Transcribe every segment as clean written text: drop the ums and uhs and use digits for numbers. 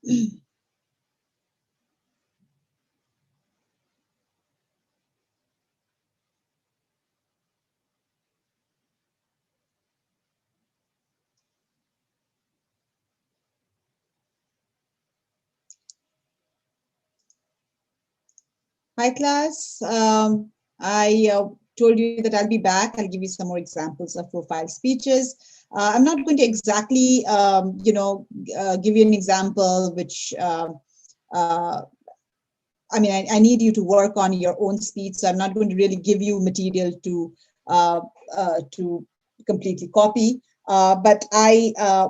Hi, class. I told you that I'll be back. I'll give you some more examples of profile speeches. I'm not going to exactly, give you an example which, I mean, I need you to work on your own speech. So I'm not going to really give you material to completely copy. But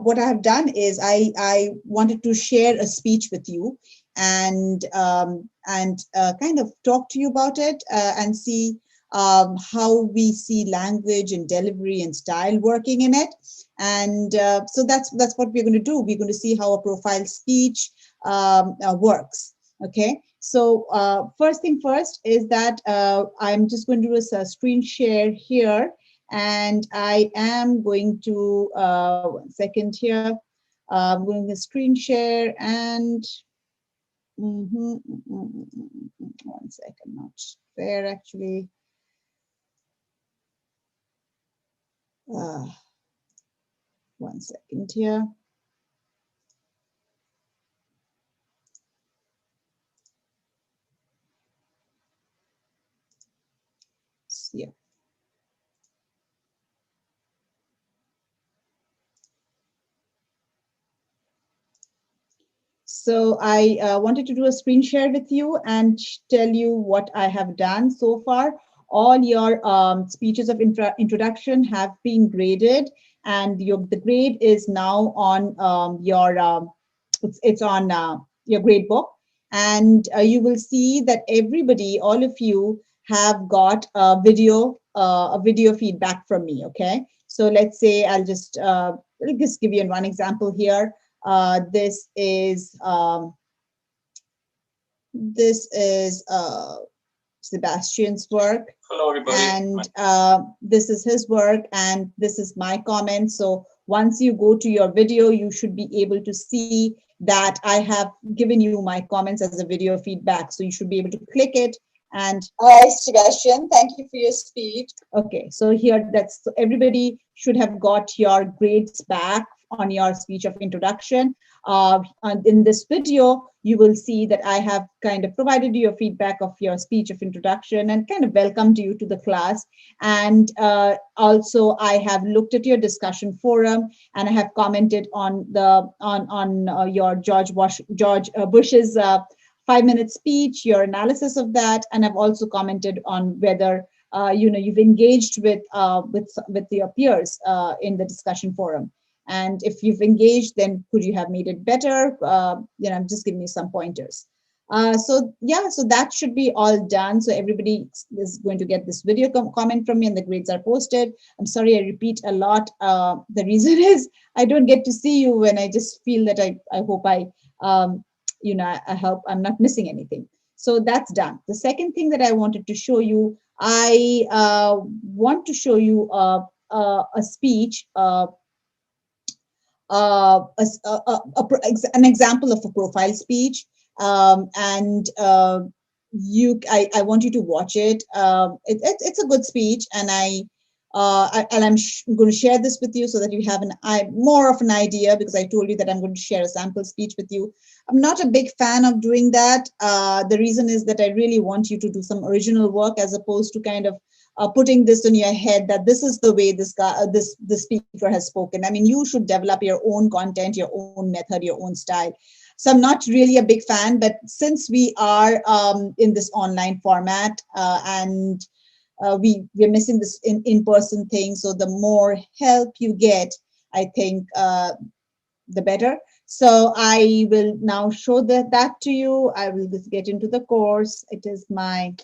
what I have done is I wanted to share a speech with you and kind of talk to you about it and see how we see language and delivery and style working in it. And so that's what we're going to do. We're going to see how a profile speech works. Okay. So first thing first is that I'm just going to do a screen share here, and I am going to 1 second here. I'm going to screen share and 1 second, not there actually. 1 second here. Yeah. So I wanted to do a screen share with you and tell you what I have done so far. All your speeches of introduction have been graded, and the grade is now on it's on your grade book, and you will see that everybody, all of you, have got a video feedback from me. Okay, so let's say I'll just give you one example here. This is Sebastian's work. Hello, everybody. And this is his work, and this is my comment. So once you go to your video, you should be able to see that I have given you my comments as a video feedback. So you should be able to click it. And hi, Sebastian, thank you for your speech. Okay, so here so everybody should have got your grades back on your speech of introduction. And in this video, you will see that I have kind of provided you a feedback of your speech of introduction and kind of welcomed you to the class. And also, I have looked at your discussion forum, and I have commented on your George Bush's 5-minute speech, your analysis of that, and I've also commented on whether you've engaged with your peers in the discussion forum. And if you've engaged, then could you have made it better? Just give me some pointers. So that should be all done. So everybody is going to get this video comment from me, and the grades are posted. I'm sorry, I repeat a lot. The reason is I don't get to see you when I just feel that I hope I hope I'm not missing anything. So that's done. The second thing that I wanted to show you, I want to show you a speech. An example of a profile speech, and I want you to watch it. It's a good speech, and I'm going to share this with you so that you have more of an idea, because I told you that I'm going to share a sample speech with you. I'm not a big fan of doing that. The reason is that I really want you to do some original work, as opposed to kind of putting this in your head that this is the way this speaker has spoken. I mean, you should develop your own content, your own method, your own style. So I'm not really a big fan, but since we are in this online format and we're missing this in-person thing, so the more help you get, I think the better. So I will now show that to you. I will just get into the course. It is my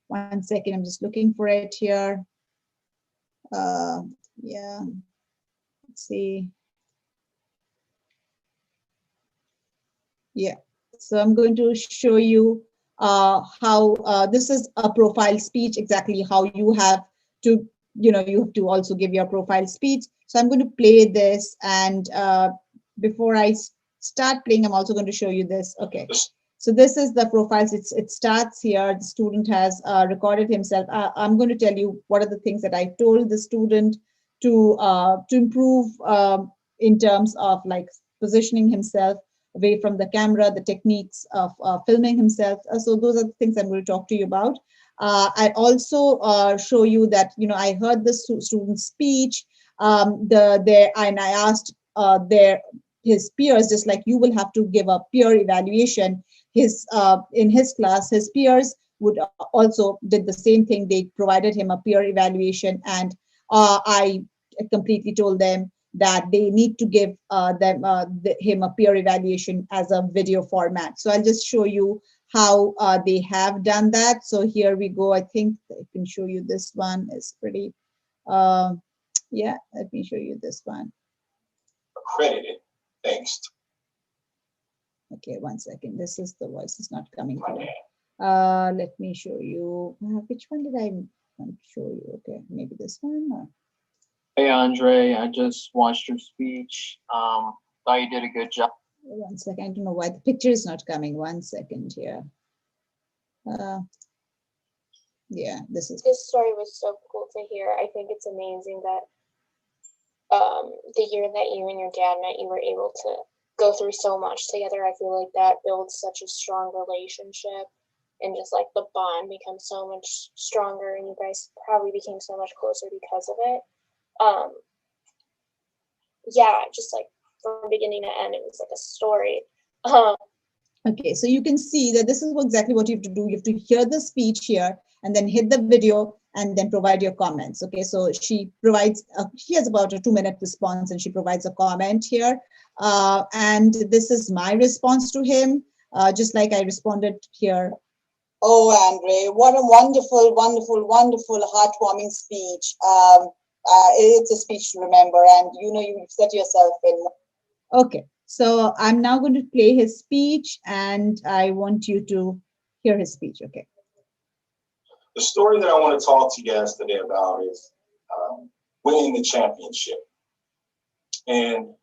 1 second, I'm just looking for it here. Yeah, let's see. Yeah, so I'm going to show you how this is a profile speech, exactly how you have to, you have to also give your profile speech. So I'm going to play this, and before I start playing, I'm also going to show you this. Okay. So this is the profiles. It starts here. The student has recorded himself. I'm going to tell you what are the things that I told the student to improve in terms of like positioning himself away from the camera, the techniques of filming himself. So those are the things I'm going to talk to you about. I also show you that, you know, I heard the student's speech. And I asked his peers, just like you will have to give a peer evaluation. In his class, his peers would also did the same thing. They provided him a peer evaluation, and I completely told them that they need to give him a peer evaluation as a video format. So I'll just show you how they have done that. So here we go. I think I can show you this one. Is pretty, yeah, let me show you this one. Accredited, thanks. Okay, one second. This is the voice is not coming through. Let me show you. Which one did I want to show you? Okay, maybe this one. Or... Hey, Andre, I just watched your speech. Thought you did a good job. One second. I don't know why the picture is not coming. One second here. Yeah, this is. His story was so cool to hear. I think it's amazing that the year that you and your dad met, you were able to go through so much together. I feel like that builds such a strong relationship, and just like the bond becomes so much stronger, and you guys probably became so much closer because of it. Yeah, just like from beginning to end, it was like a story. Okay, so you can see that this is exactly what you have to do. You have to hear the speech here and then hit the video and then provide your comments. Okay, so she provides, she has about a 2-minute response and she provides a comment here. And this is my response to him, just like I responded here. Oh, Andre, what a wonderful, wonderful, wonderful, heartwarming speech. It's a speech to remember, and you know, you set yourself in. Okay. So I'm now going to play his speech, and I want you to hear his speech. Okay. The story that I want to talk to you guys today about is winning the championship. And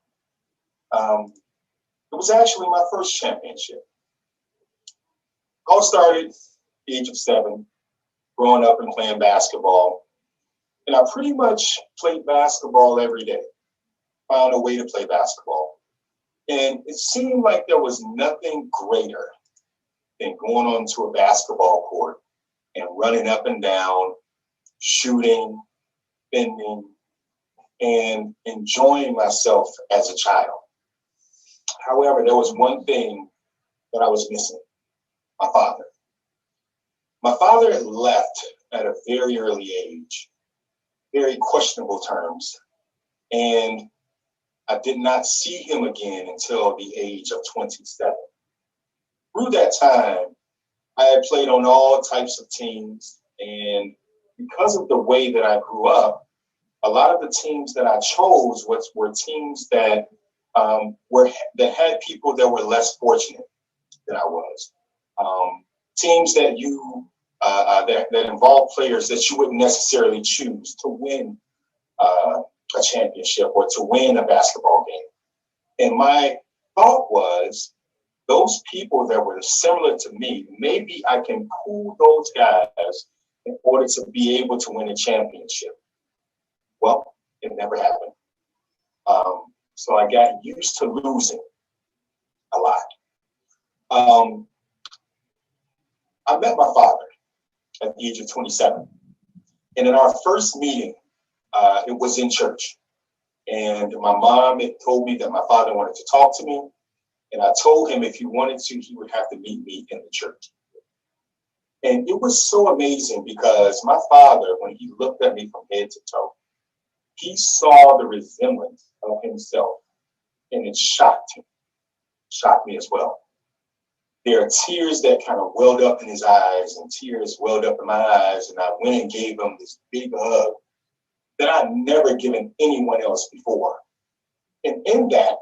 it was actually my first championship. All started at the age of 7, growing up and playing basketball. And I pretty much played basketball every day, found a way to play basketball. And it seemed like there was nothing greater than going onto a basketball court and running up and down, shooting, bending, and enjoying myself as a child. However, there was one thing that I was missing: my father. My father had left at a very early age, very questionable terms, and I did not see him again until the age of 27. Through that time, I had played on all types of teams, and because of the way that I grew up, a lot of the teams that I chose were teams that that had people that were less fortunate than I was. Teams that that involved players that you wouldn't necessarily choose to win a championship or to win a basketball game. And my thought was, those people that were similar to me, maybe I can pull those guys in order to be able to win a championship. Well, it never happened. So I got used to losing a lot. I met my father at the age of 27. And in our first meeting, it was in church. And my mom had told me that my father wanted to talk to me. And I told him if he wanted to, he would have to meet me in the church. And it was so amazing because my father, when he looked at me from head to toe, he saw the resemblance of himself, and it shocked him, shocked me as well. There are tears that kind of welled up in his eyes and tears welled up in my eyes. And I went and gave him this big hug that I'd never given anyone else before. And in that,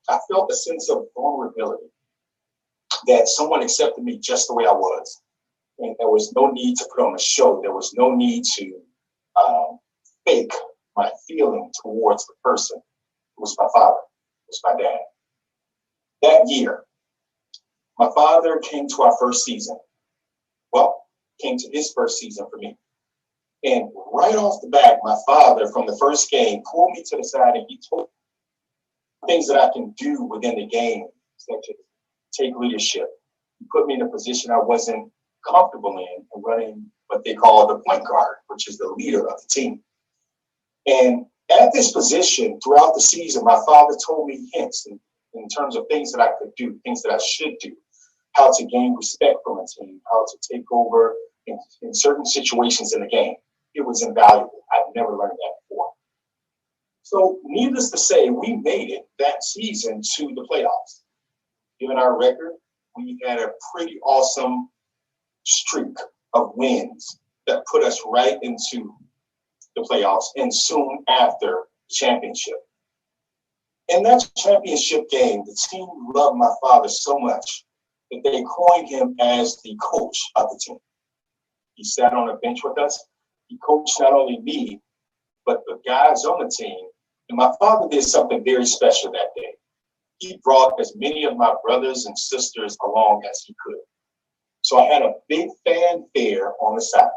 I felt a sense of vulnerability, that someone accepted me just the way I was. And there was no need to put on a show. There was no need to fake my feeling towards the person. It was my father. It was my dad. That year, my father came to our first season. Well, came to his first season for me. And right off the bat, my father from the first game pulled me to the side and he told me things that I can do within the game, such as take leadership. He put me in a position I wasn't comfortable in and running what they call the point guard, which is the leader of the team. And at this position throughout the season, my father told me hints in terms of things that I could do, things that I should do, how to gain respect from a team, how to take over in certain situations in the game. It was invaluable. I've never learned that before. So needless to say, we made it that season to the playoffs. Given our record, we had a pretty awesome streak of wins that put us right into the playoffs and soon after the championship. In that championship game, the team loved my father so much that they coined him as the coach of the team. He sat on a bench with us. He coached not only me, but the guys on the team. And my father did something very special that day. He brought as many of my brothers and sisters along as he could. So I had a big fanfare on the side.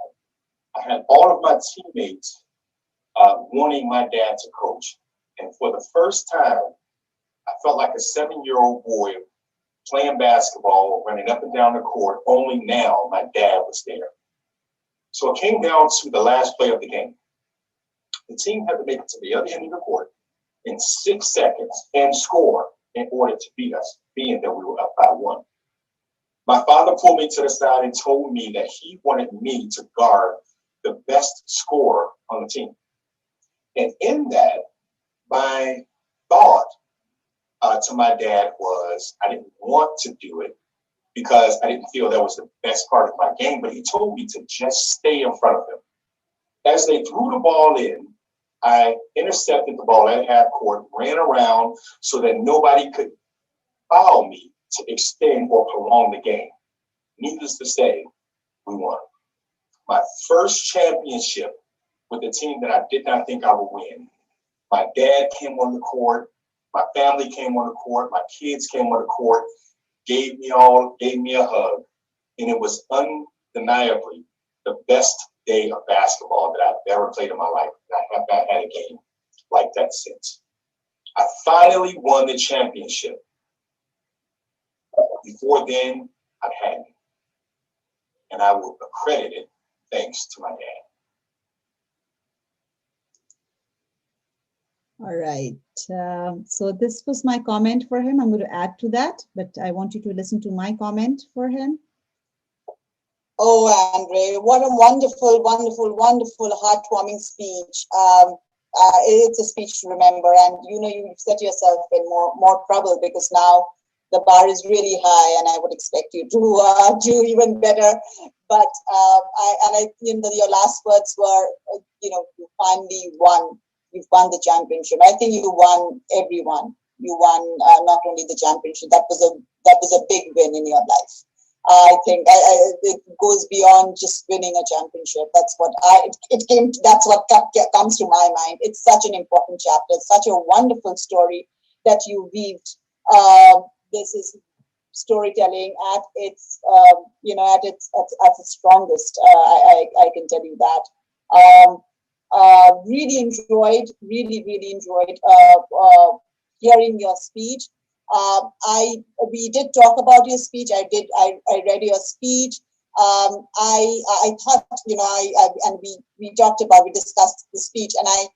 I had all of my teammates wanting my dad to coach. And for the first time, I felt like a 7-year-old boy playing basketball, running up and down the court, only now my dad was there. So it came down to the last play of the game. The team had to make it to the other end of the court in 6 seconds and score in order to beat us, being that we were up by 1. My father pulled me to the side and told me that he wanted me to guard the best scorer on the team. And in that, my thought to my dad was I didn't want to do it because I didn't feel that was the best part of my game, but he told me to just stay in front of him. As they threw the ball in, I intercepted the ball at half court, ran around so that nobody could foul me to extend or prolong the game. Needless to say, we won. My first championship with a team that I did not think I would win. My dad came on the court, my family came on the court, my kids came on the court, gave me a hug, and it was undeniably the best day of basketball that I've ever played in my life. I have not had a game like that since. I finally won the championship. Before then, I've had it. And I will accredit it thanks to my dad. All right. So this was my comment for him. I'm going to add to that, but I want you to listen to my comment for him. Oh, Andre, what a wonderful, wonderful, wonderful, heartwarming speech. It's a speech to remember. And, you know, you've set yourself in more trouble because now the bar is really high and I would expect you to do even better. But your last words were, you finally won. You've won the championship. I think you won everyone. You won not only the championship. That was a big win in your life. I think it goes beyond just winning a championship. That's what that's what comes to my mind. It's such an important chapter. It's such a wonderful story that you weaved. This is storytelling at its strongest. I can tell you that. Really enjoyed hearing your speech. We did talk about your speech. I read your speech. I thought, we discussed the speech, and I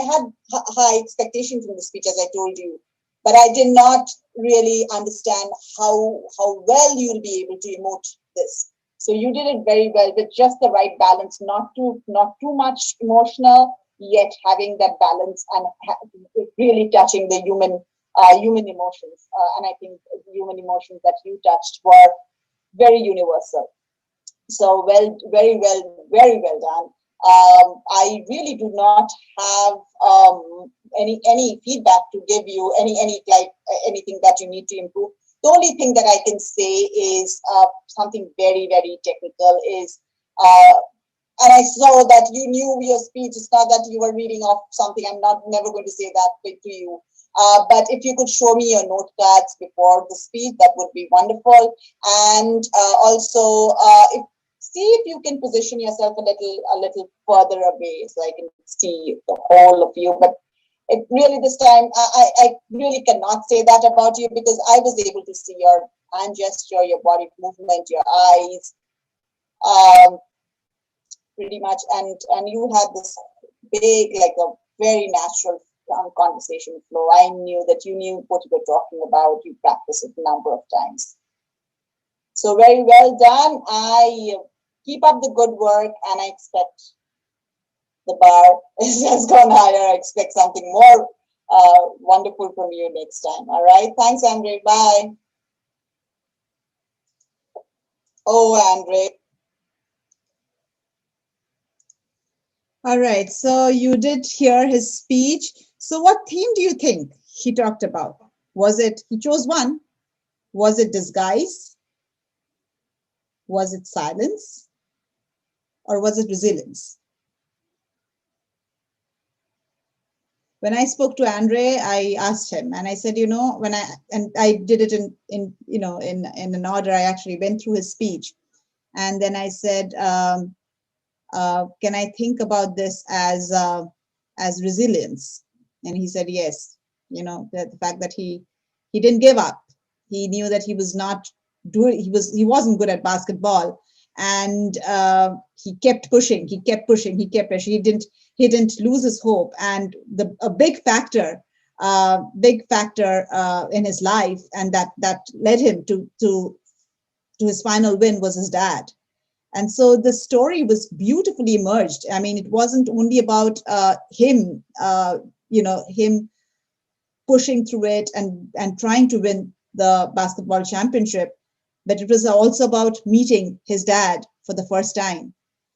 had high expectations from the speech, as I told you, but I did not really understand how well you'll be able to emote this. So you did it very well with just the right balance, not too much emotional, yet having that balance and really touching the human emotions. And I think the human emotions that you touched were very universal. So very well done. I really do not have any feedback to give you, anything that you need to improve. The only thing that I can say is something very, very technical is And I saw that you knew your speech. It's not that you were reading off something. I'm never going to say that to you. But if you could show me your note cards before the speech, that would be wonderful. And also, see if you can position yourself a little further away so I can see the whole of you. But it really this time, I really cannot say that about you because I was able to see your hand gesture, your body movement, your eyes. Pretty much, and you had this big, like a very natural conversation flow. I knew that you knew what you were talking about. You practiced it a number of times. So very well done. I keep up the good work, and I expect the bar has gone higher. I expect something more wonderful from you next time. All right. Thanks, Andre. Bye. Oh, Andre. All right, so you did hear his speech. So what theme do you think he talked about? Was it, he chose one, was it disguise? Was it silence? Or was it resilience? When I spoke to Andre, I asked him and I said, you know, I did it in an order. I actually went through his speech. And then I said, can I think about this as resilience? And he said, yes. You know, the fact that he didn't give up. He knew that he was not doing, he wasn't good at basketball, and he kept pushing. He kept pushing. He kept pushing. He didn't lose his hope. And a big factor in his life, and that led him to his final win was his dad. And so the story was beautifully merged. I mean, it wasn't only about him, him pushing through it and trying to win the basketball championship, but it was also about meeting his dad for the first time.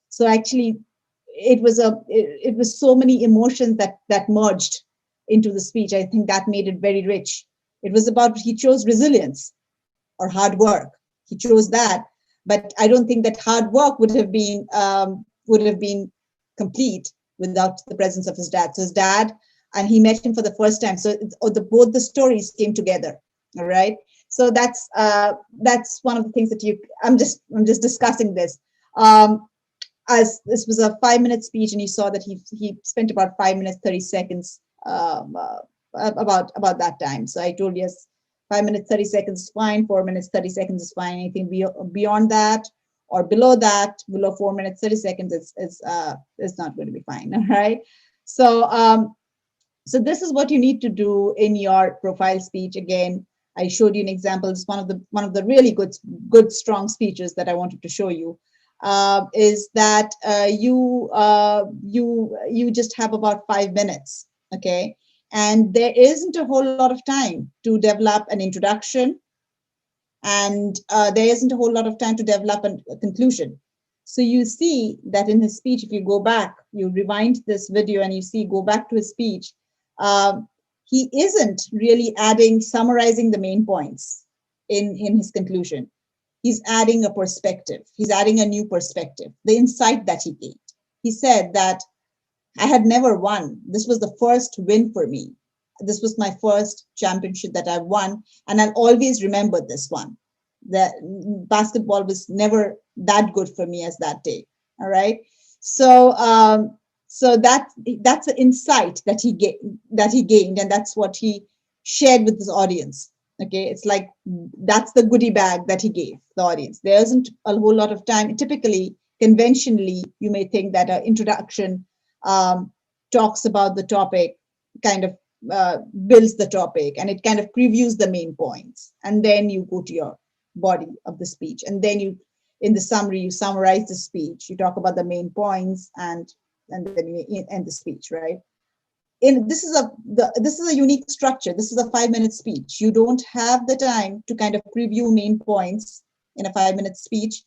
So actually, it was so many emotions that merged into the speech. I think that made it very rich. It was about, he chose resilience or hard work. He chose that. But I don't think that hard work would have been complete without the presence of his dad. So his dad, and he met him for the first time. So both the stories came together. All right. So that's one of the things that I'm just discussing this. As this was a 5-minute speech, and you saw that he spent about 5 minutes 30 seconds about that time. So I told you, yes, 5 minutes 30 seconds is fine. 4 minutes 30 seconds is fine. Anything beyond that or below 4 minutes 30 seconds is not going to be fine. All right. So so this is what you need to do in your profile speech. Again, I showed you an example. It's one of the really good strong speeches that I wanted to show you. Is that you just have about 5 minutes, okay? And there isn't a whole lot of time to develop an introduction, and there isn't a whole lot of time to develop a conclusion. So you see that in his speech, if you go back, you rewind this video and you go back to his speech, he isn't really summarizing the main points in his conclusion. He's adding a perspective. He's adding a new perspective, the insight that he gained. He said that I had never won. This was the first win for me. This was my first championship that I won, and I'll always remember this one. That basketball was never that good for me as that day. All right. So so that's the insight that he gained, and that's what he shared with his audience. Okay, it's like that's the goodie bag that he gave the audience. There isn't a whole lot of time. Typically, conventionally, you may think that an introduction talks about the topic, kind of builds the topic, and it kind of previews the main points, and then you go to your body of the speech, and then you, in the summary, you summarize the speech. You talk about the main points, and then you end the speech, right? This is a unique structure. This is a 5-minute speech. You don't have the time to kind of preview main points in a 5-minute speech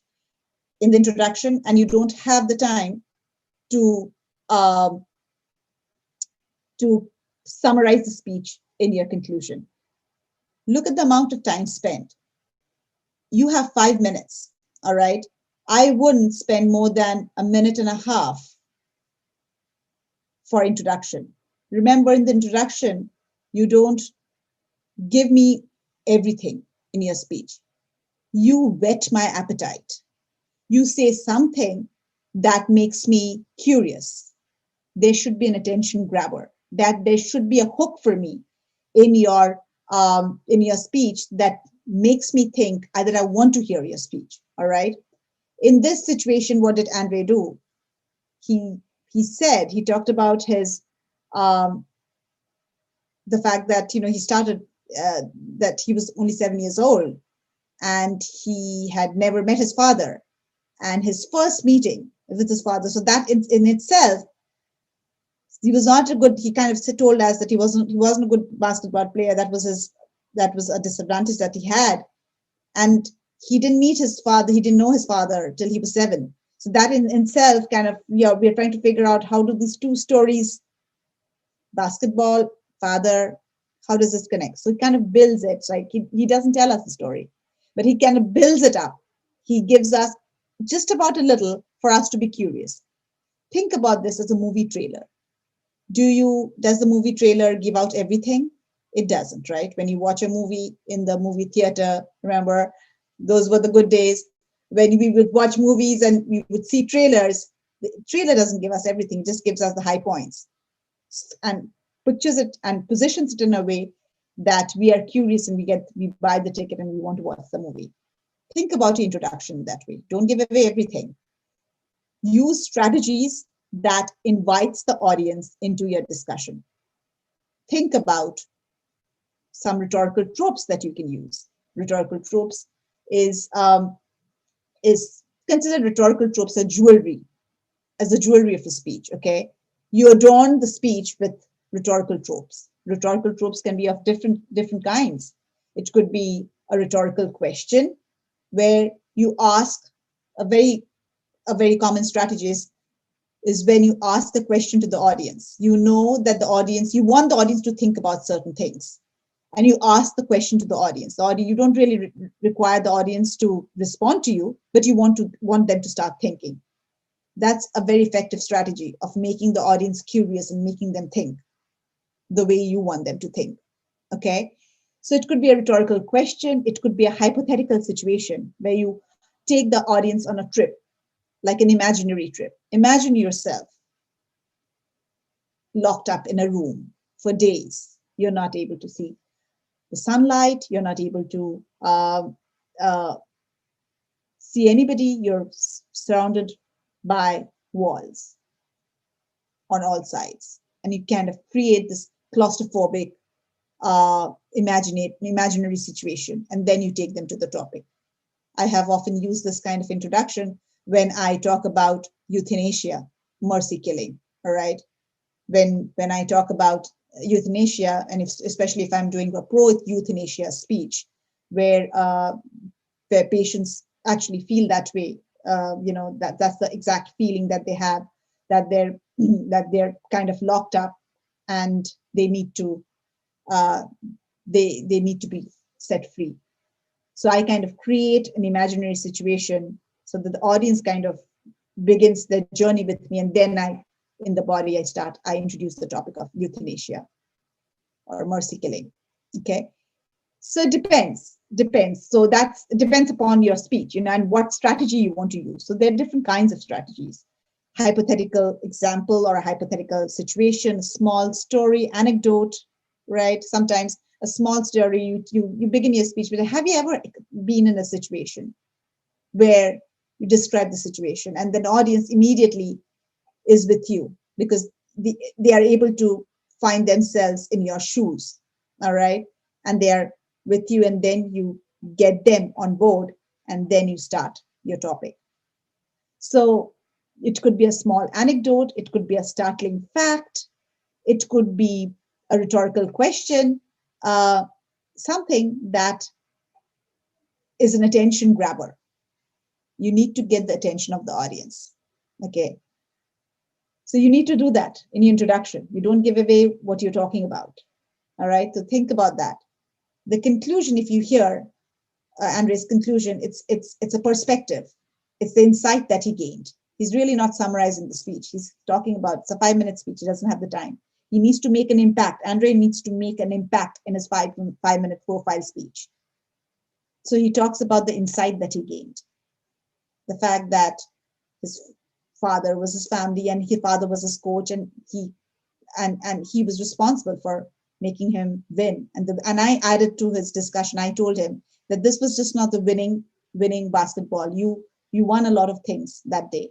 in the introduction, and you don't have the time to summarize the speech in your conclusion. Look at the amount of time spent. You have 5 minutes, all right? I wouldn't spend more than a minute and a half for introduction. Remember, in the introduction, you don't give me everything in your speech. You whet my appetite. You say something that makes me curious. There should be an attention grabber, that there should be a hook for me in your speech that makes me think either I want to hear your speech. All right. In this situation, what did Andre do? He talked about his the fact that he started that he was only 7 years old and he had never met his father, and his first meeting with his father. So that in itself, he was not a good. He kind of told us that he wasn't a good basketball player. That was a disadvantage that he had, and he didn't meet his father. He didn't know his father till he was 7. So that in itself, kind of, we're trying to figure out how do these two stories, basketball, father, how does this connect? So he kind of builds it. Like he doesn't tell us the story, but he kind of builds it up. He gives us just about a little for us to be curious. Think about this as a movie trailer. Does the movie trailer give out everything? It doesn't, right? When you watch a movie in the movie theater, remember, those were the good days when we would watch movies and we would see trailers. The trailer doesn't give us everything, it just gives us the high points and pictures it and positions it in a way that we are curious and we buy the ticket and we want to watch the movie. Think about your introduction that way. Don't give away everything. Use strategies that invites the audience into your discussion. Think about some rhetorical tropes that you can use. Rhetorical tropes is considered rhetorical tropes as the jewelry of a speech. Okay, you adorn the speech with rhetorical tropes. Rhetorical tropes can be of different kinds. It could be a rhetorical question where you ask a very common strategy is when you ask the question to the audience. You know that you want the audience to think about certain things, and you ask the question to the audience. You don't really require the audience to respond to you, but you want them to start thinking. That's a very effective strategy of making the audience curious and making them think the way you want them to think. Okay, so it could be a rhetorical question. It could be a hypothetical situation where you take the audience on a trip, like an imaginary trip. Imagine yourself locked up in a room for days. You're not able to see the sunlight. You're not able to see anybody. You're surrounded by walls on all sides. And you kind of create this claustrophobic imaginary situation, and then you take them to the topic. I have often used this kind of introduction when I talk about euthanasia, mercy killing. All right. When I talk about euthanasia, and especially if I'm doing a pro-euthanasia speech, where patients actually feel that way, that's the exact feeling that they have, that they're kind of locked up and they need to be set free. So I kind of create an imaginary situation so that the audience kind of begins their journey with me, and then I introduce the topic of euthanasia or mercy killing. Okay, so it depends. So it depends upon your speech, and what strategy you want to use. So there are different kinds of strategies. Hypothetical example or a hypothetical situation, a small story, anecdote, right? Sometimes a small story, you begin your speech with, have you ever been in a situation where you describe the situation and the audience immediately is with you because they are able to find themselves in your shoes, all right? And they are with you, and then you get them on board, and then you start your topic. So it could be a small anecdote, it could be a startling fact, it could be a rhetorical question, something that is an attention grabber. You need to get the attention of the audience. Okay. So you need to do that in your introduction. You don't give away what you're talking about. All right. So think about that. The conclusion, if you hear Andre's conclusion, it's a perspective. it's the insight that he gained. He's really not summarizing the speech. He's talking about, it's a 5-minute speech. He doesn't have the time. He needs to make an impact. Andre needs to make an impact in his 5-minute profile speech. So he talks about the insight that he gained. The fact that his father was his family and his father was his coach, and he was responsible for making him win. And I added to his discussion, I told him that this was just not the winning basketball. You won a lot of things that day.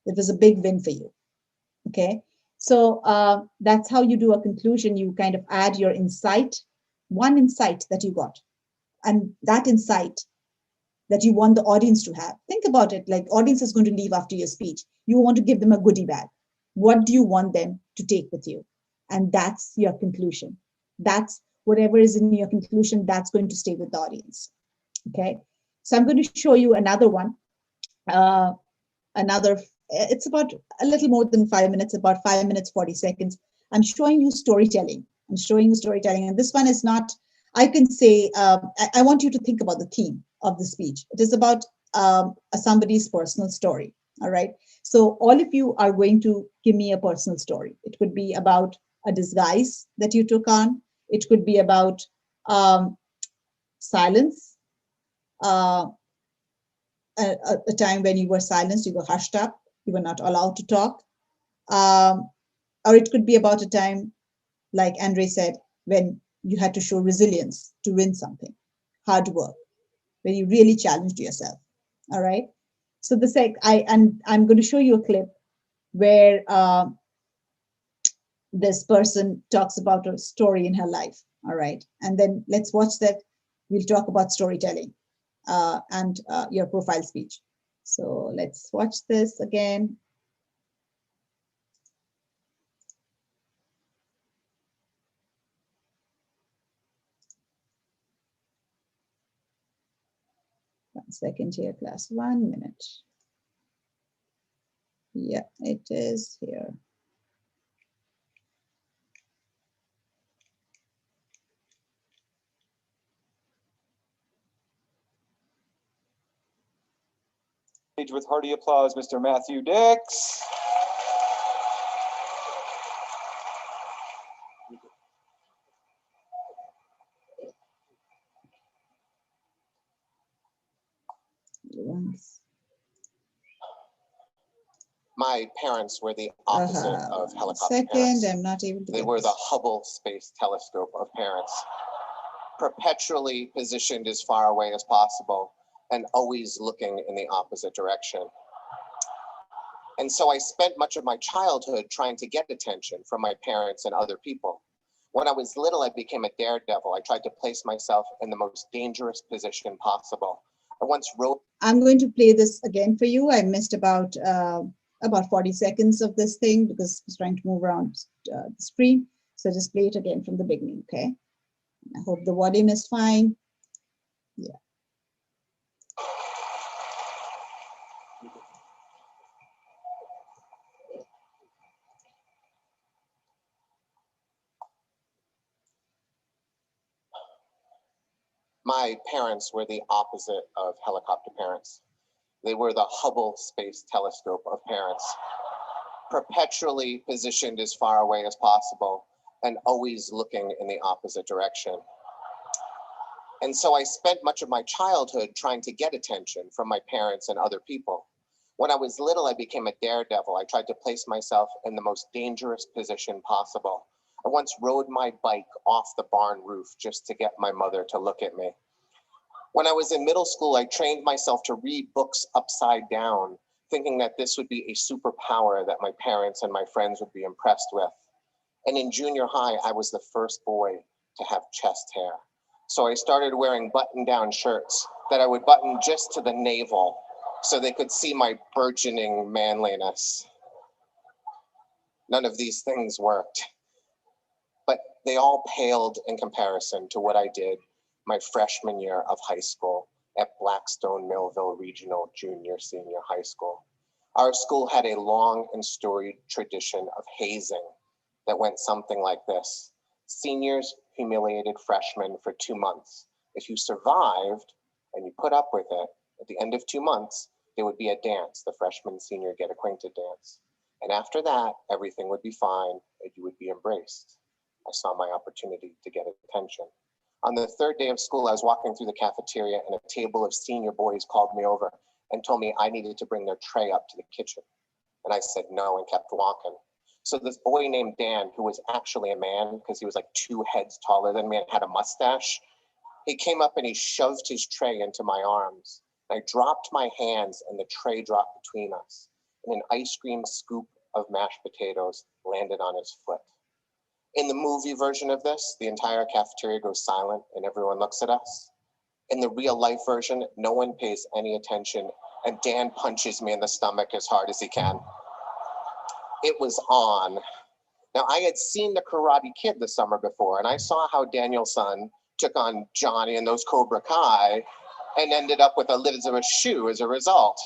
It was a big win for you. Okay. So that's how you do a conclusion. You kind of add your insight, one insight that you got, and that insight that you want the audience to have. Think about it, like audience is going to leave after your speech. You want to give them a goodie bag. What do you want them to take with you? And that's your conclusion. That's whatever is in your conclusion, that's going to stay with the audience. Okay. So I'm going to show you another one. It's about a little more than 5 minutes, about 5 minutes, 40 seconds. I'm showing you storytelling. And this one is not, I can say, I want you to think about the theme of the speech. It is about somebody's personal story. All right. So all of you are going to give me a personal story. It could be about a disguise that you took on. It could be about silence, a time when you were silenced, you were hushed up, you were not allowed to talk. Or it could be about a time, like Andre said, when you had to show resilience to win something, hard work, when you really challenged yourself. All right. So I'm going to show you a clip where this person talks about a story in her life. All right. And then let's watch that. We'll talk about storytelling and your profile speech. So let's watch this again. One second here, class, 1 minute. Yeah, it is here. With hearty applause, Mr. Matthew Dix. My parents were the opposite of helicopter parents. I'm not able to. They were the Hubble Space Telescope of parents, perpetually positioned as far away as possible and always looking in the opposite direction. And so I spent much of my childhood trying to get attention from my parents and other people. When I was little, I became a daredevil. I tried to place myself in the most dangerous position possible. I once wrote. I'm going to play this again for you. I missed about 40 seconds of this thing because I was trying to move around the screen. So just play it again from the beginning, okay? I hope the volume is fine. Yeah. My parents were the opposite of helicopter parents. They were the Hubble Space Telescope of parents, perpetually positioned as far away as possible and always looking in the opposite direction. And so I spent much of my childhood trying to get attention from my parents and other people. When I was little, I became a daredevil. I tried to place myself in the most dangerous position possible. I once rode my bike off the barn roof just to get my mother to look at me. When I was in middle school, I trained myself to read books upside down, thinking that this would be a superpower that my parents and my friends would be impressed with. And in junior high, I was the first boy to have chest hair. So I started wearing button-down shirts that I would button just to the navel so they could see my burgeoning manliness. None of these things worked, but they all paled in comparison to what I did my freshman year of high school at Blackstone Millville Regional Junior-Senior High School. Our school had a long and storied tradition of hazing that went something like this. Seniors humiliated freshmen for 2 months. If you survived and you put up with it, at the end of 2 months, There would be a dance, the freshman senior get acquainted dance. And after that, everything would be fine and you would be embraced. I saw my opportunity to get attention. On the third day of school, I was walking through the cafeteria and a table of senior boys called me over and told me I needed to bring their tray up to the kitchen. And I said no and kept walking. So this boy named Dan, who was actually a man because he was like 2 heads taller than me and had a mustache, he came up and he shoved his tray into my arms. I dropped my hands and the tray dropped between us. And an ice cream scoop of mashed potatoes landed on his foot. In the movie version of this, the entire cafeteria goes silent and everyone looks at us. In the real life version, no one pays any attention and Dan punches me in the stomach as hard as he can. It was on. Now, I had seen The Karate Kid the summer before, and I saw how Daniel-san took on Johnny and those Cobra Kai and ended up with Elizabeth Shue as a result.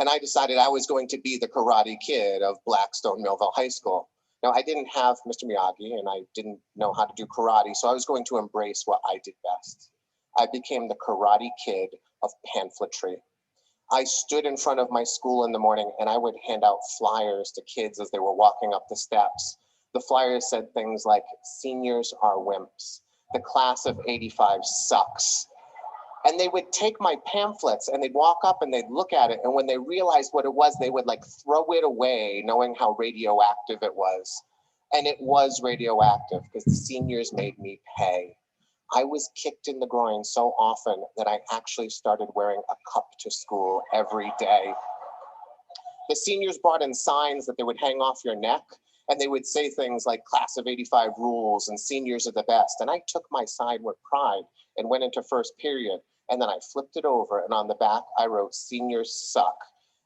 And I decided I was going to be the Karate Kid of Blackstone Millville High School. Now, I didn't have Mr. Miyagi, and I didn't know how to do karate, so I was going to embrace what I did best. I became the Karate Kid of pamphletry. I stood in front of my school in the morning and I would hand out flyers to kids as they were walking up the steps. The flyers said things like, seniors are wimps. The class of '85 sucks. And they would take my pamphlets and they'd walk up and they'd look at it. And when they realized what it was, they would like throw it away, knowing how radioactive it was. And it was radioactive because the seniors made me pay. I was kicked in the groin so often that I actually started wearing a cup to school every day. The seniors brought in signs that they would hang off your neck, and they would say things like class of '85 rules and seniors are the best. And I took my sign with pride and went into first period. And then I flipped it over and on the back, I wrote seniors suck.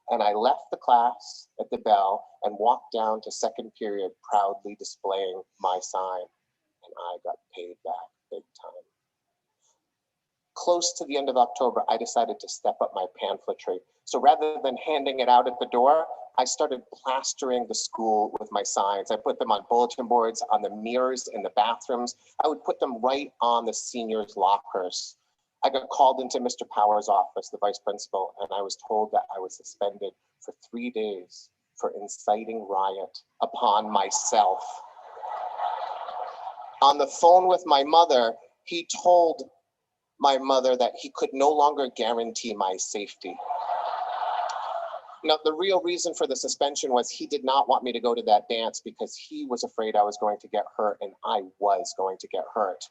And I left the class at the bell and walked down to second period, proudly displaying my sign. And I got paid back big time. Close to the end of October, I decided to step up my pamphletry. So rather than handing it out at the door, I started plastering the school with my signs. I put them on bulletin boards, on the mirrors in the bathrooms. I would put them right on the seniors' lockers. I got called into Mr. Power's office, the vice principal, and I was told that I was suspended for 3 days for inciting riot upon myself. On the phone with my mother, he told my mother that he could no longer guarantee my safety. Now, the real reason for the suspension was he did not want me to go to that dance because he was afraid I was going to get hurt, and I was going to get hurt.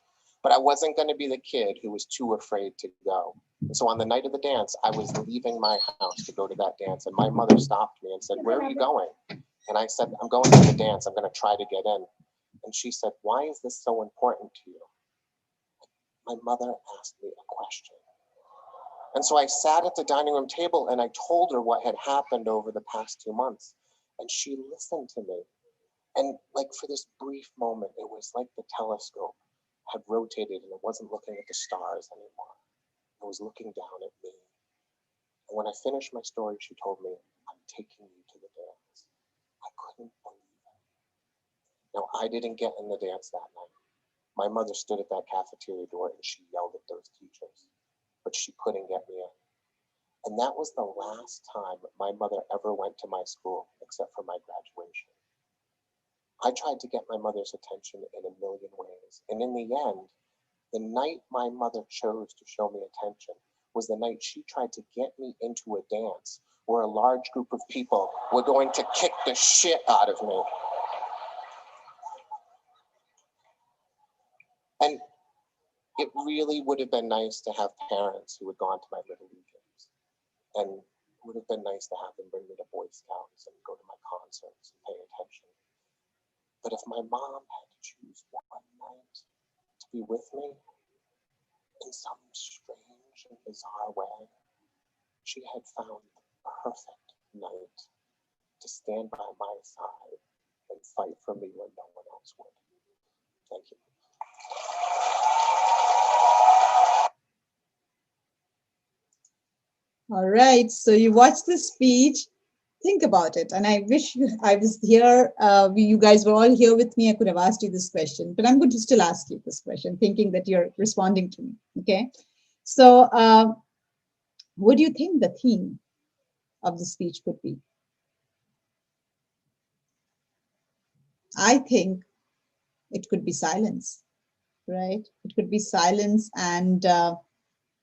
But I wasn't going to be the kid who was too afraid to go. So on the night of the dance, I was leaving my house to go to that dance, and my mother stopped me and said, "Where are you going?" And I said, "I'm going to the dance. I'm going to try to get in." And she said, "Why is this so important to you?" My mother asked me a question. And so I sat at the dining room table and I told her what had happened over the past 2 months. And she listened to me. And like for this brief moment, it was like the telescope had rotated and it wasn't looking at the stars anymore. It was looking down at me. And when I finished my story, she told me, "I'm taking you to the dance." I couldn't believe it. Now, I didn't get in the dance that night. My mother stood at that cafeteria door and she yelled at those teachers, but she couldn't get me in. And that was the last time my mother ever went to my school except for my graduation. I tried to get my mother's attention in a million ways. And in the end, the night my mother chose to show me attention was the night she tried to get me into a dance where a large group of people were going to kick the shit out of me. And it really would have been nice to have parents who had gone to my Little League games. And it would have been nice to have them bring me to Boy Scouts and go to my concerts and pay attention. But if my mom had to choose one night to be with me, in some strange and bizarre way, she had found the perfect night to stand by my side and fight for me when no one else would. Thank you. All right, so you watched the speech. Think about it. And I wish I was here. You guys were all here with me. I could have asked you this question, but I'm going to still ask you this question, thinking that you're responding to me. Okay. So what do you think the theme of the speech could be? I think it could be silence, right? It could be silence and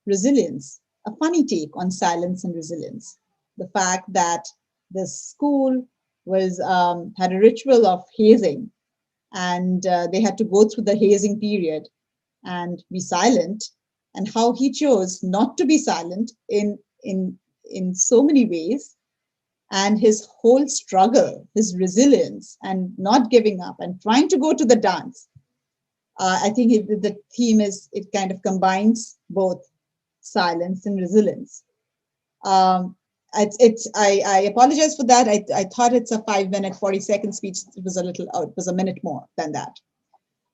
resilience. A funny take on silence and resilience. The fact that the school was had a ritual of hazing, and they had to go through the hazing period and be silent, and how he chose not to be silent in so many ways, and his whole struggle, his resilience, and not giving up and trying to go to the dance. I think the theme is, it kind of combines both silence and resilience. I apologize for that. I thought it's a 5-minute, 40-second speech. It was it was a minute more than that.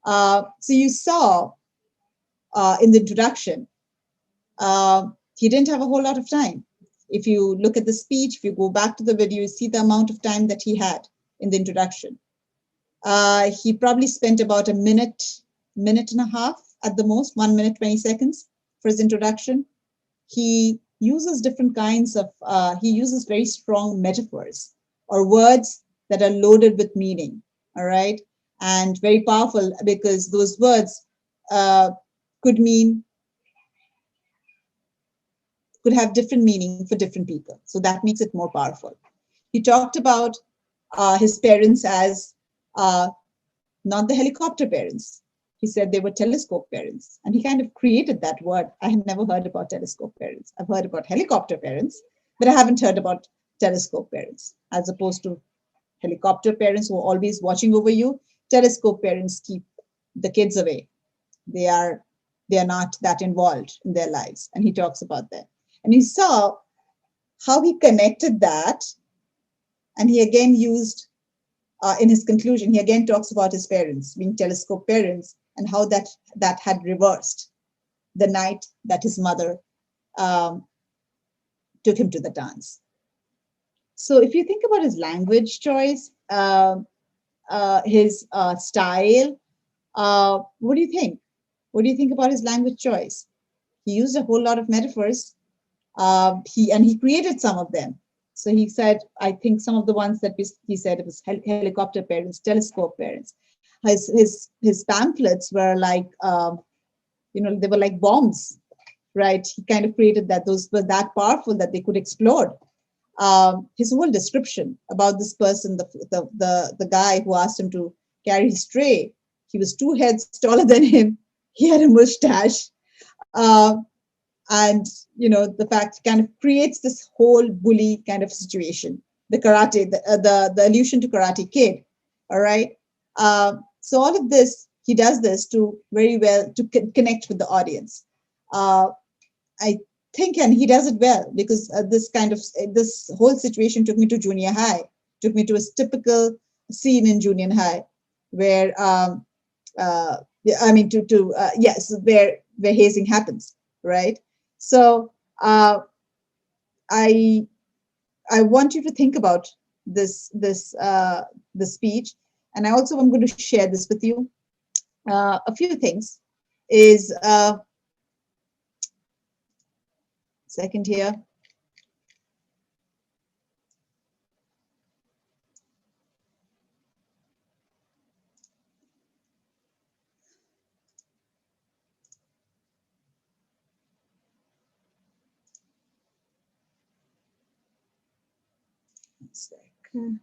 So you saw in the introduction, he didn't have a whole lot of time. If you look at the speech, if you go back to the video, you see the amount of time that he had in the introduction. He probably spent about a minute and a half at the most, 1 minute, 20 seconds for his introduction. He uses different kinds of, he uses very strong metaphors or words that are loaded with meaning, all right? And very powerful, because those words could have different meaning for different people. So that makes it more powerful. He talked about his parents as not the helicopter parents. He said they were telescope parents, and he kind of created that word. I had never heard about telescope parents. I've heard about helicopter parents, but I haven't heard about telescope parents, as opposed to helicopter parents who are always watching over you. Telescope parents keep the kids away. They are not that involved in their lives, and he talks about that. And you saw how he connected that, and he again used, in his conclusion, he again talks about his parents being telescope parents, and how that had reversed the night that his mother took him to the dance. So if you think about his language choice, his style, what do you think? What do you think about his language choice? He used a whole lot of metaphors. He created some of them. So he said, I think some of the ones that he said, it was helicopter parents, telescope parents. His pamphlets were like, they were like bombs, right? He kind of created that. Those were that powerful that they could explode. His whole description about this person, the guy who asked him to carry his tray, he was 2 heads taller than him. He had a mustache. And, the fact kind of creates this whole bully kind of situation. The karate, the allusion to Karate Kid, all right? So all of this, he does this to very well to connect with the audience. I think, and he does it well, because this whole situation took me to junior high, took me to a typical scene in junior high, where where hazing happens, right? So I want you to think about this speech, and I also am going to share this with you. A few things is second here. Second.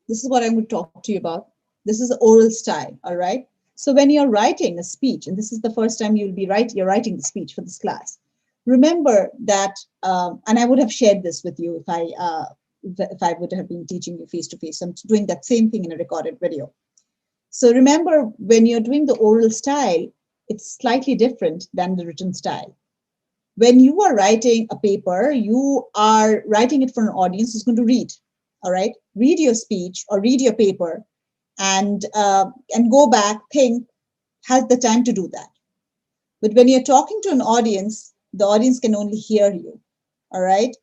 This is what I'm going to talk to you about. This is oral style, all right? So when you're writing a speech, and this is the first time you're writing the speech for this class, remember that, and I would have shared this with you if I would have been teaching you face-to-face. I'm doing that same thing in a recorded video. So remember, when you're doing the oral style, it's slightly different than the written style. when you are writing a paper, you are writing it for an audience who's going to read. All right, read your speech or read your paper, and go back, think, has the time to do that. But when you're talking to an audience, the audience can only hear you. All right,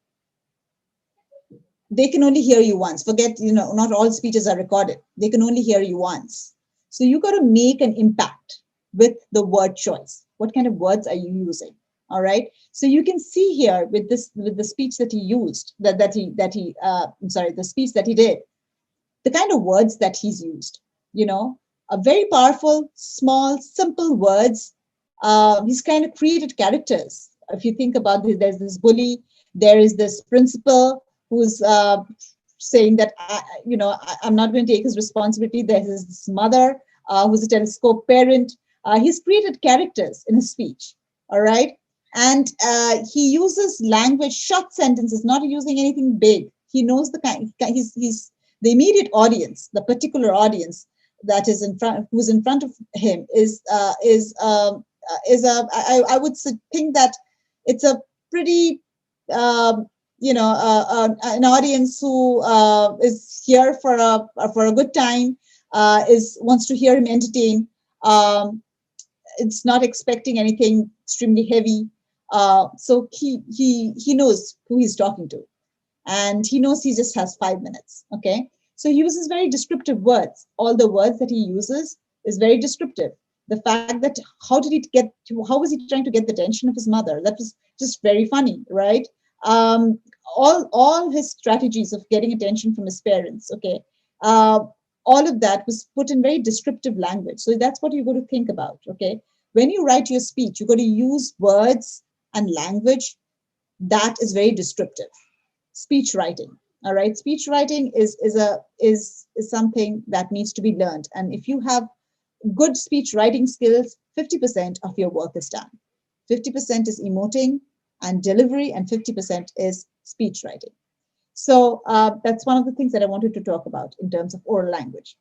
they can only hear you once. Forget, not all speeches are recorded. They can only hear you once. So you got to make an impact with the word choice. What kind of words are you using? All right. So you can see here with the speech that he used, the speech that he did, the kind of words that he's used, a very powerful, small, simple words. He's kind of created characters. If you think about this, there's this bully, there is this principal who's saying that, I'm not going to take his responsibility. There's this mother who's a telescope parent. He's created characters in his speech, all right? And he uses language, short sentences, not using anything big. He knows the kind, he's the immediate audience, the particular audience that is who's in front of him I would think that it's a pretty, an audience who is here for a good time, wants to hear him entertain. It's not expecting anything extremely heavy. So he knows who he's talking to, and he knows he just has 5 minutes. Okay, so he uses very descriptive words. All the words that he uses is very descriptive. The fact that how was he trying to get the attention of his mother? That was just very funny, right? All his strategies of getting attention from his parents. Okay, all of that was put in very descriptive language. So that's what you got to think about. Okay, when you write your speech, you got to use words and language that is very descriptive. Speech writing. All right, speech writing is something that needs to be learned. And if you have good speech writing skills, 50% of your work is done. 50% is emoting and delivery, and 50% is speech writing. So that's one of the things that I wanted to talk about in terms of oral language.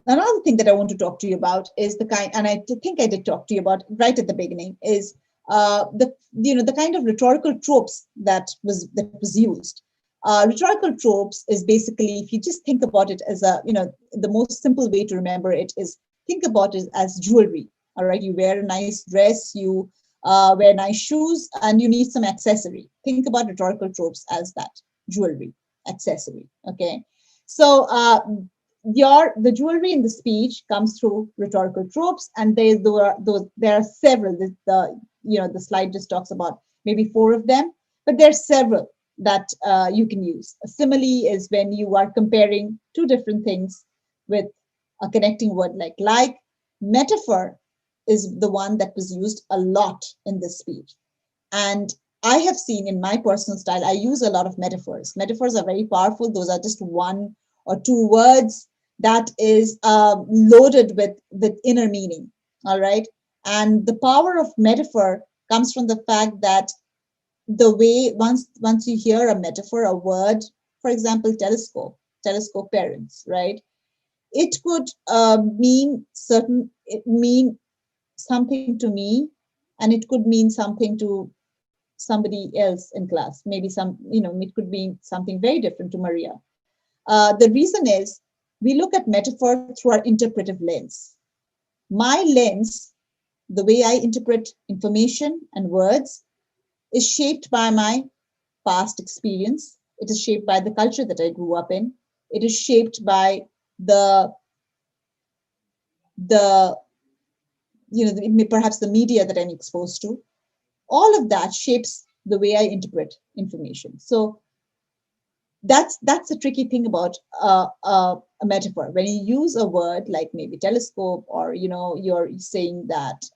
Another thing that I want to talk to you about is the kind, and I think I did talk to you about right at the beginning, is the kind of rhetorical tropes that was used. Rhetorical tropes is basically, if you just think about it as the most simple way to remember it is, think about it as jewelry. All right, you wear a nice dress, you wear nice shoes, and you need some accessory. Think about rhetorical tropes as that, jewelry, accessory. Okay, so the jewelry in the speech comes through rhetorical tropes, and there are several. The slide just talks about maybe 4 of them, but there are several that you can use. A simile is when you are comparing 2 different things with a connecting word like. Metaphor is the one that was used a lot in this speech. And I have seen in my personal style, I use a lot of metaphors. Metaphors are very powerful. Those are just 1 or 2 words that is loaded with inner meaning. All right. And the power of metaphor comes from the fact that the way once you hear a metaphor, a word, for example, telescope parents, right? It could mean something to me, and it could mean something to somebody else in class. Maybe it could mean something very different to Maria. The reason is we look at metaphor through our interpretive lens. My lens, the way I interpret information and words, is shaped by my past experience. It is shaped by the culture that I grew up in. It is shaped by perhaps the media that I'm exposed to. All of that shapes the way I interpret information. So that's the tricky thing about a metaphor. When you use a word like maybe telescope, or you're saying that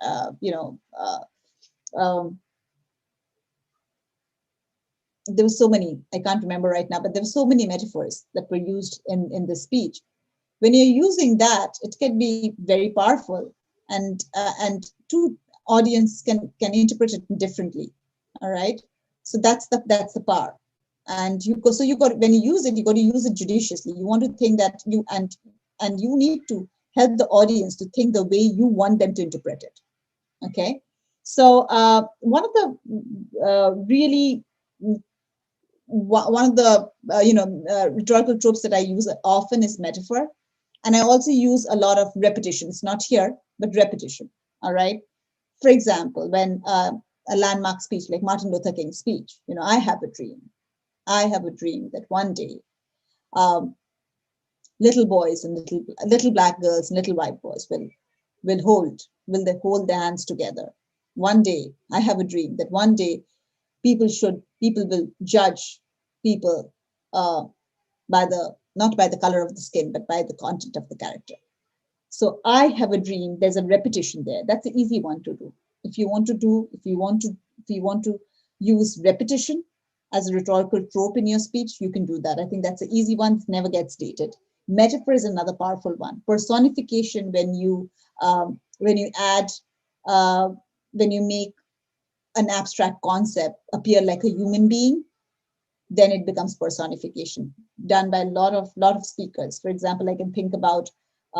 there were so many, I can't remember right now, but there were so many metaphors that were used in this speech. When you're using that, it can be very powerful. And audience can interpret it differently. All right. So that's the power. And you got, when you use it, you got to use it judiciously. You want to think that and you need to help the audience to think the way you want them to interpret it. Okay. So one of the really one of the rhetorical tropes that I use often is metaphor, and I also use a lot of repetition. It's not here, but repetition. All right. For example, when a landmark speech like Martin Luther King's speech, I have a dream. I have a dream that one day, little boys and little black girls and little white boys will hold their hands together. One day, I have a dream that one day people will judge people not by the color of the skin, but by the content of the character. So I have a dream. There's a repetition there. That's an easy one to do. If you want to use repetition as a rhetorical trope in your speech, you can do that. I think that's an easy one that never gets dated. Metaphor is another powerful one. Personification, when you make an abstract concept appear like a human being, then it becomes personification, done by a lot of speakers. For example, I can think about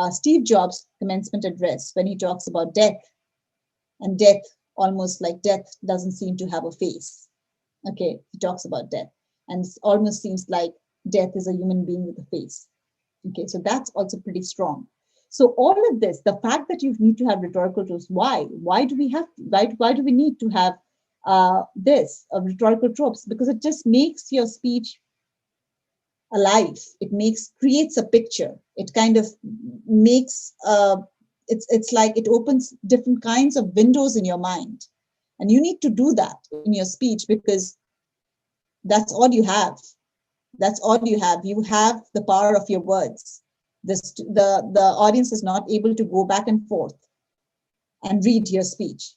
Steve Jobs' commencement address when he talks about death, and death, almost like death doesn't seem to have a face. Okay, he talks about death, and it almost seems like death is a human being with a face. Okay, so that's also pretty strong. So all of this, the fact that you need to have rhetorical tropes, why do we need to have this of rhetorical tropes? Because it just makes your speech alive. It creates a picture. It kind of makes it's like it opens different kinds of windows in your mind, and you need to do that in your speech, because that's all you have. That's all you have. You have the power of your words. The audience is not able to go back and forth and read your speech.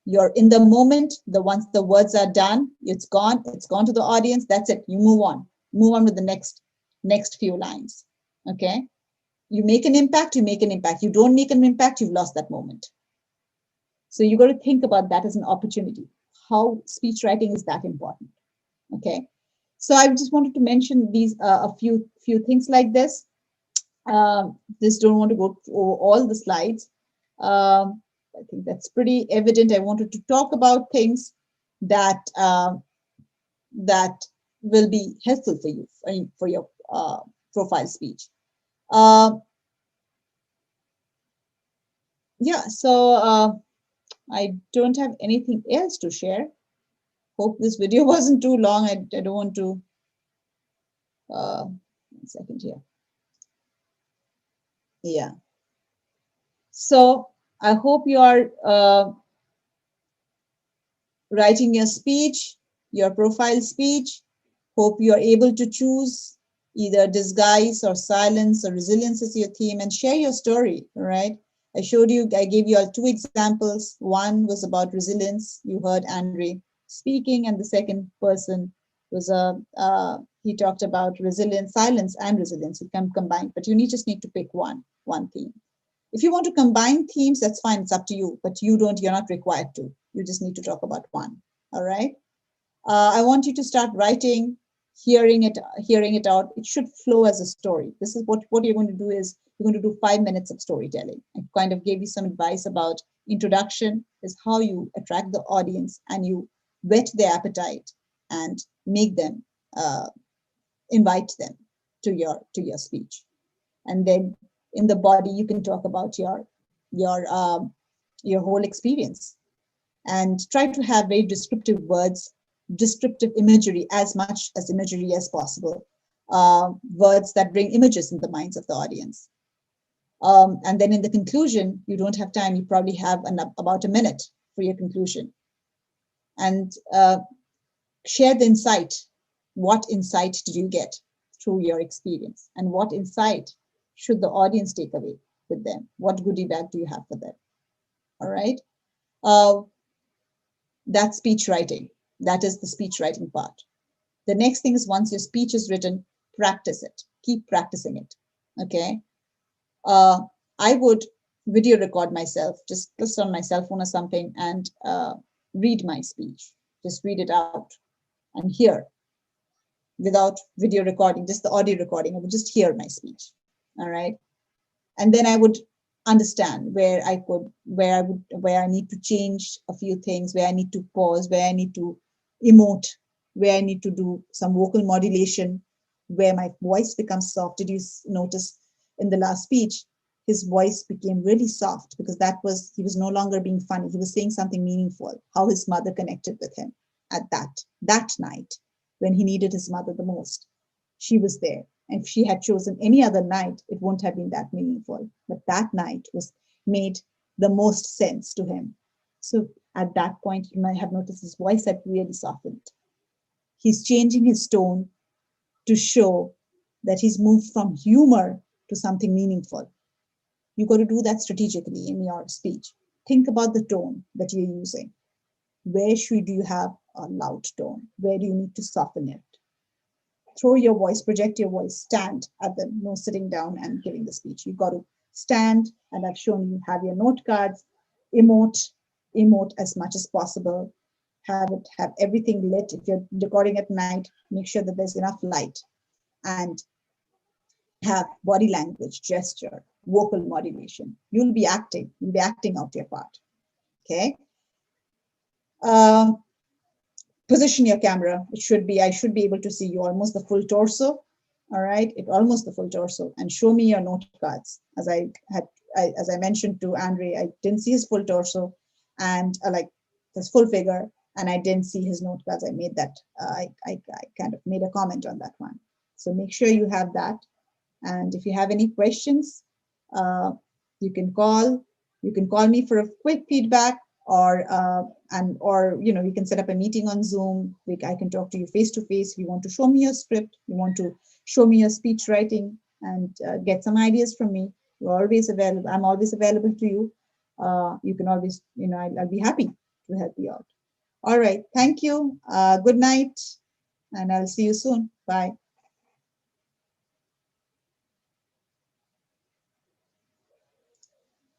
You're in the moment. Once the words are done, it's gone to the audience. That's it. You move on with the next few lines. Okay. You make an impact, you don't make an impact, you've lost that moment. So you got to think about that as an opportunity. How speech writing is that important. Okay. So I just wanted to mention these a few things like this. Just don't want to go through all the slides. I think that's pretty evident. I wanted to talk about things that will be helpful for you for your profile speech. Yeah, so I don't have anything else to share. Hope this video wasn't too long. I don't want to. 1 second here. Yeah. So I hope you are writing your speech, your profile speech. Hope you are able to choose either disguise or silence or resilience as your theme, and share your story. All right. I gave you all 2 examples. One was about resilience. You heard Andre speaking, and the second person was he talked about resilience, silence, and resilience. You can combine, but you just need to pick one theme. If you want to combine themes, that's fine. It's up to you, but you're not required to. You just need to talk about one. All right. I want you to start writing, hearing it out. It should flow as a story. This is what you're going to do is you're going to do 5 minutes of storytelling. I kind of gave you some advice about introduction, is how you attract the audience and you whet their appetite and make them invite them to your speech. And then in the body, you can talk about your whole experience, and try to have very descriptive words, descriptive imagery, as much as imagery as possible, words that bring images in the minds of the audience. And then in the conclusion, you don't have time. You probably have about a minute for your conclusion. And share the insight. What insight did you get through your experience? And what insight should the audience take away with them? What goodie bag do you have for them? All right. That's speech writing. That is the speech writing part. The next thing is, once your speech is written, practice it. Keep practicing it. Okay. I would video record myself, just on my cell phone or something, and read my speech. Just read it out and hear without video recording, just the audio recording. I would just hear my speech. All right. And then I would understand where I need to change a few things, where I need to pause, where I need to emote, where I need to do some vocal modulation, where my voice becomes soft. Did you notice in the last speech, his voice became really soft because he was no longer being funny. He was saying something meaningful, how his mother connected with him at that night when he needed his mother the most. She was there. And if she had chosen any other night, it wouldn't have been that meaningful. But that night made the most sense to him. So at that point, you might have noticed his voice had really softened. He's changing his tone to show that he's moved from humor to something meaningful. You got to do that strategically in your speech. Think about the tone that you're using. Where should you have a loud tone? Where do you need to soften it? Throw your voice, project your voice, stand at no sitting down and giving the speech. You've got to stand, and I've shown you have your note cards, emote as much as possible. Have everything lit. If you're recording at night, make sure that there's enough light, and have body language, gesture, vocal modulation. You'll be acting out your part. Okay. Position your camera. I should be able to see you almost the full torso. All right, almost the full torso, and show me your note cards. As I mentioned to Andre, I didn't see his full torso and like his full figure, and I didn't see his note cards. I made that. I kind of made a comment on that one. So make sure you have that. And if you have any questions, you can call me for a quick feedback, or you can set up a meeting on Zoom. I can talk to you face to face. If you want to show me your script, you want to show me your speech writing and get some ideas from me, you're always available. I'm always available to you. You can always, I'll be happy to help you out. All right, thank you. Good night, and I'll see you soon. Bye.